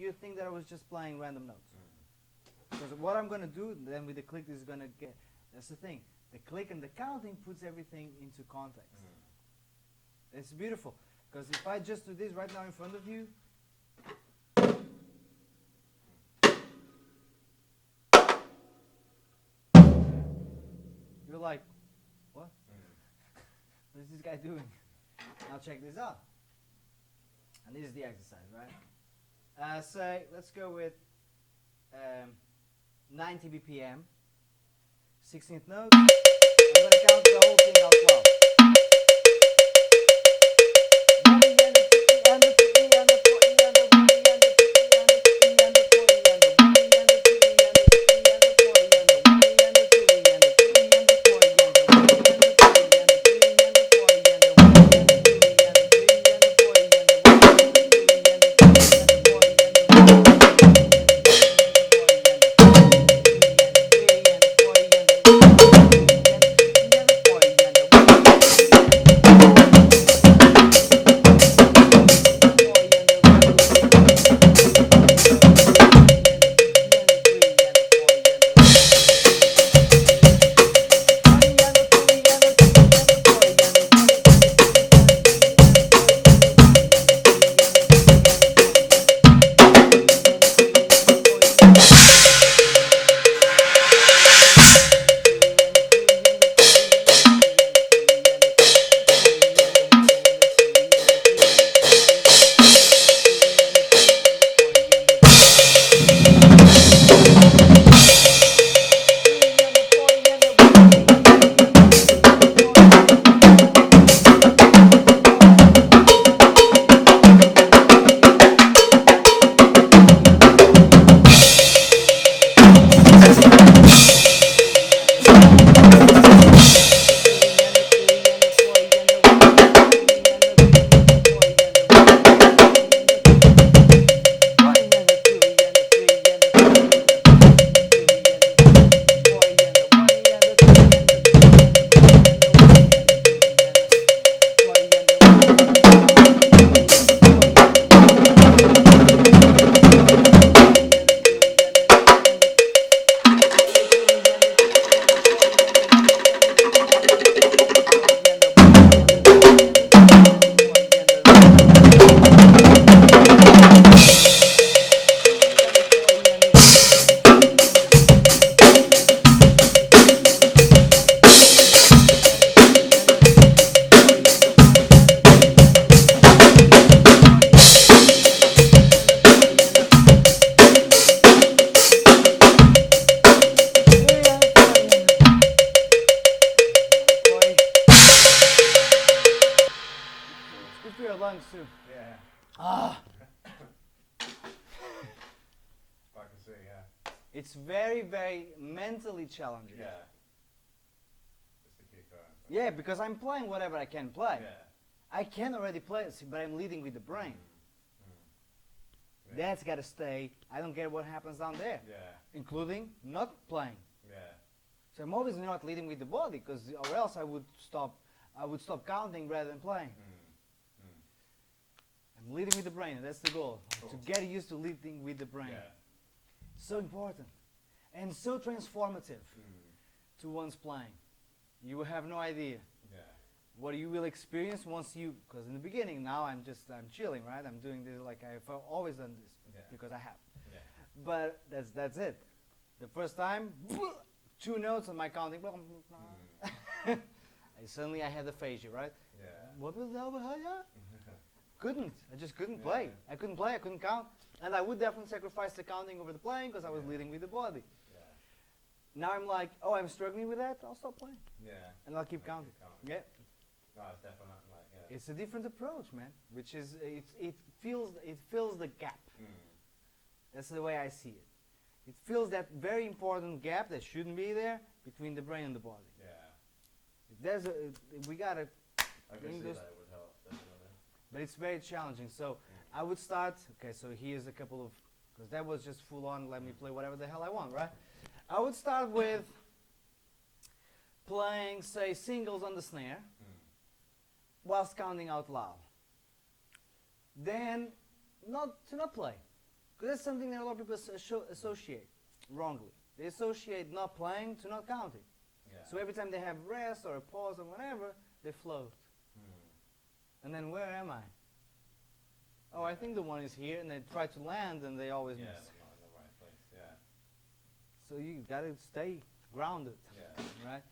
you think that I was just playing random notes. Because what I'm going to do then with the click is going to get, that's the thing, the click and the counting puts everything into context. It's beautiful. Because if I just do this right now in front of you, you're like, what? What is this guy doing? Now check this out. And this is the exercise, right? Say, let's go with 90 BPM, 16th note. I'm going to count the whole thing out loud. Too. Yeah. Ah. I can see, yeah. It's very, very mentally challenging. Yeah. Just to keep going. Yeah, because I'm playing whatever I can play. Yeah. I can already play, but I'm leading with the brain. Yeah. That's got to stay. I don't care what happens down there, Yeah. including not playing. Yeah. So I'm always not leading with the body, because or else I would stop. I would stop counting rather than playing. I'm leading with the brain, and that's the goal. Cool. To get used to leading with the brain. Yeah. So important, and so transformative to one's playing. You will have no idea Yeah. what you will experience once you, because in the beginning now I'm chilling, right? I'm doing this like I've always done this because I have. Yeah. But that's it. The first time, 2 notes on my counting. Suddenly I had aphasia, right? Yeah. What was that? I just couldn't play. I couldn't play, I couldn't count. And I would definitely sacrifice the counting over the playing because I was leading with the body. Yeah. Now I'm like, oh, I'm struggling with that, I'll stop playing. Yeah. And I'll keep counting. Yeah. No, it's definitely like, yeah. It's a different approach, man, which is, it fills the gap. That's the way I see it. It fills that very important gap that shouldn't be there between the brain and the body. Yeah. If there's we gotta, I can see that it would help, definitely. but it's very challenging. So I would start, okay, so here's a couple of, because that was just full on, let me play whatever the hell I want, right? I would start with playing, say, singles on the snare, whilst counting out loud. Then, not play, Because that's something that a lot of people associate wrongly. They associate not playing to not counting. Yeah. So every time they have rest or a pause or whatever, they float. And then where am I? Oh, I think the one is here, and they try to land, and they always Yeah, miss. but not in the right place. Yeah. So you gotta stay grounded, Yeah. right?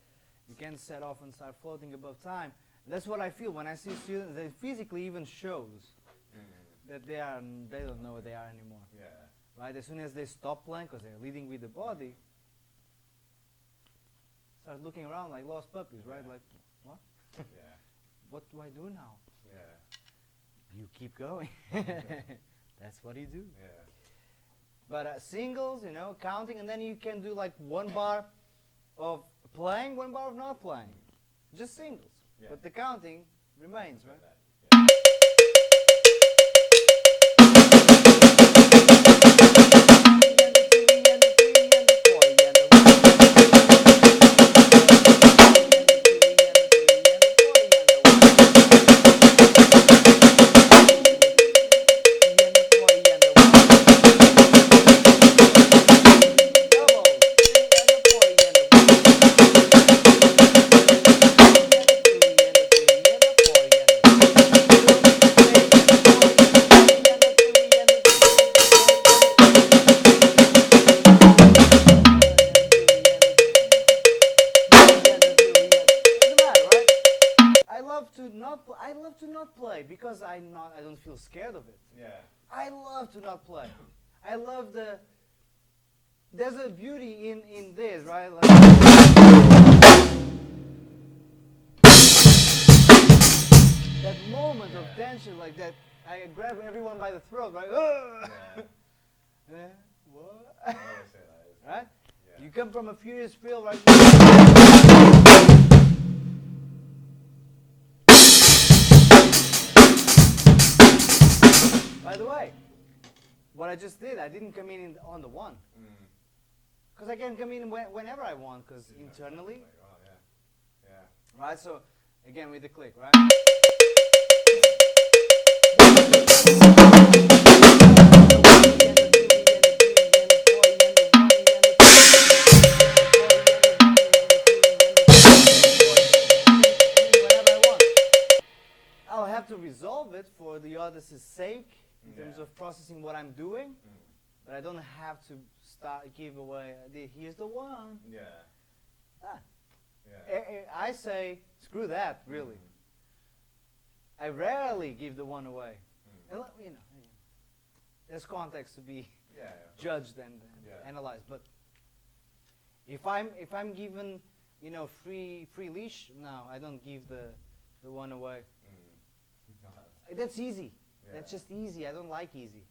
You can't set off and start floating above time. That's what I feel when I see students. They physically even shows that they don't know where they are anymore. Yeah. Right? As soon as they stop playing, because they're leading with the body, start looking around like lost puppies, right? Yeah. Like, what? Yeah. What do I do now? Yeah. You keep going. That's what you do. Yeah. But singles, counting, and then you can do like 1 bar of playing, 1 bar of not playing. Just singles. Yeah. But the counting remains, right? Yeah. I love to not play because I don't feel scared of it. Yeah. I love to not play. I love there's a beauty in this, right? Like, that moment of tension, like that, I grab everyone by the throat, right? Yeah. What? I always say that. Right? Yeah. You come from a furious field, right? By the way, what I just did, I didn't come in on the one. Because I can come in whenever I want, because internally. Like, oh, yeah. Yeah. Right, so again with the click, right? I'll have to resolve it for the other's sake in terms of processing what I'm doing, but I don't have to give away. Here's the one. Yeah. Ah. Yeah. I say, screw that, really. I rarely give the one away. And, there's context to be judged and analyzed. But if I'm given, free leash, no, I don't give the one away. That's easy. Yeah. That's just easy. I don't like easy.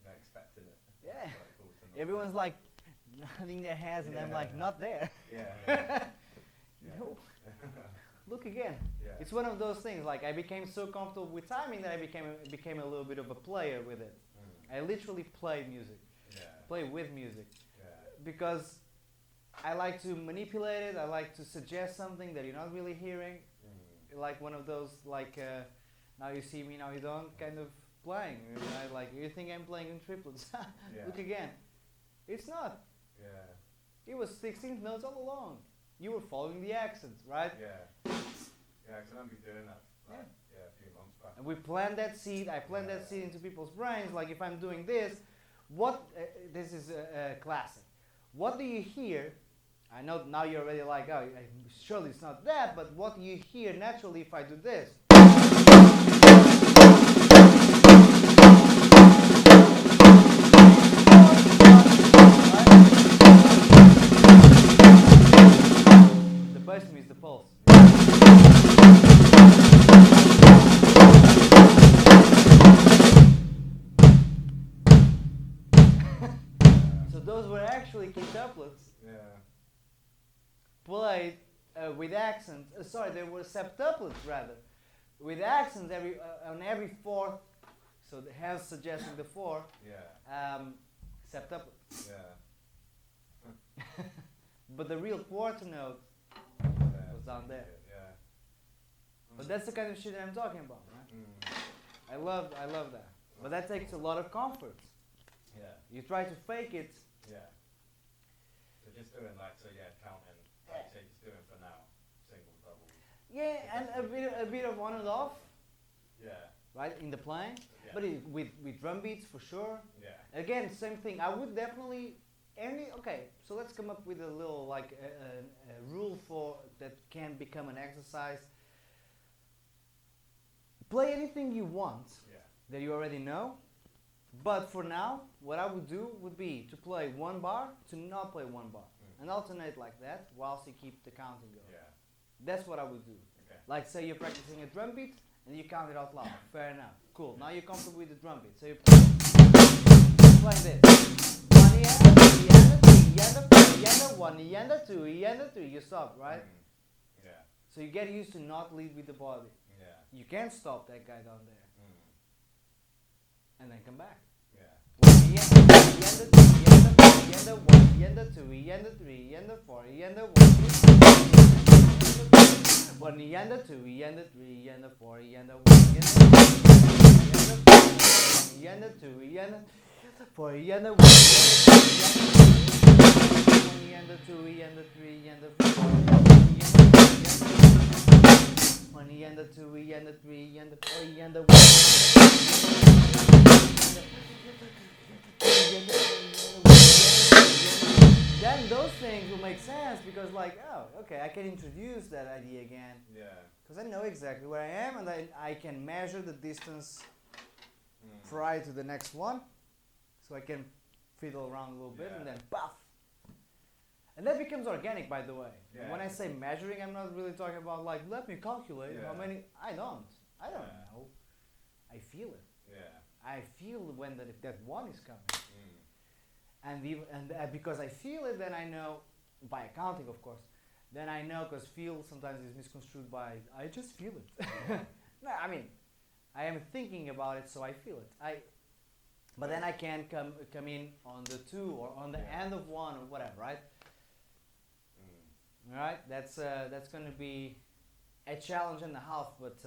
Not expecting it. Yeah. It's quite cool to not Everyone's like nodding their heads, and I'm like, not there. Yeah. No. Look again. Yeah. It's one of those things. Like I became so comfortable with timing that I became a little bit of a player with it. I literally play music. Yeah. Play with music. Yeah. Because I like to manipulate it. I like to suggest something that you're not really hearing. Like one of those now you see me, now you don't kind of playing. Right? Like you think I'm playing in triplets. Look again. It's not. Yeah. It was 16th notes all along. You were following the accents, right? Yeah. Yeah, because I remember you doing that. Like, a few months back. And we plant that seed. I plant that seed into people's brains. Like if I'm doing this, this is a classic. What do you hear? I know now you're already like, oh, surely it's not that, but what do you hear naturally if I do this? The bass means the pulse. So those were actually quintuplets. Yeah. Played with accents. They were septuplets rather, with accents on every fourth. So the hands suggesting the four. Yeah. Septuplet. Yeah. But the real quarter note was down there. Yeah. But that's the kind of shit that I'm talking about, right? I love that. But that takes a lot of comfort. Yeah. You try to fake it. Yeah. So just doing like, so yeah, counting, like say just doing for now, singles, doubles. Yeah, and a bit of on and off, Yeah. right, in the playing. Yeah. But with drum beats for sure. Yeah. Again, same thing. I would definitely okay. So let's come up with a little like a rule for that can become an exercise. Play anything you want Yeah. that you already know. But for now, what I would do would be to play one bar, to not play one bar, and alternate like that whilst you keep the counting going. Yeah. That's what I would do. Okay. Like say you're practicing a drum beat and you count it out loud. Fair enough. Cool. Now you're comfortable with the drum beat. So you're playing this. One yanda, two yanda, three yanda, four yanda, one yanda, two yanda, three. You stop, right? Yeah. So you get used to not lead with the body. Yeah. You can't stop that guy down there. And then come back. Yeah. One yanda, two yanda, three yanda, four yanda, one yanda, two yanda, three yanda, four yanda, one yanda, two yanda, three yanda, four yanda, one yanda, two yanda, four yanda, one yanda, two yanda, three yanda, four one yanda, two yanda, three yanda, four yanda, then those things will make sense because like, oh, okay, I can introduce that idea again. Yeah. Because I know exactly where I am and I can measure the distance prior to the next one. So I can fiddle around a little bit and then puff. And that becomes organic, by the way. Yeah. When I say measuring, I'm not really talking about like, let me calculate how many. I don't know. I feel it. Yeah. I feel when that one is coming. And because I feel it, then I know, by accounting of course, then I know, because feel sometimes is misconstrued by, I just feel it. No, I mean, I am thinking about it, so I feel it. But then I can come in on the two or on the end of one or whatever, right? All right, that's going to be a challenge and a half, but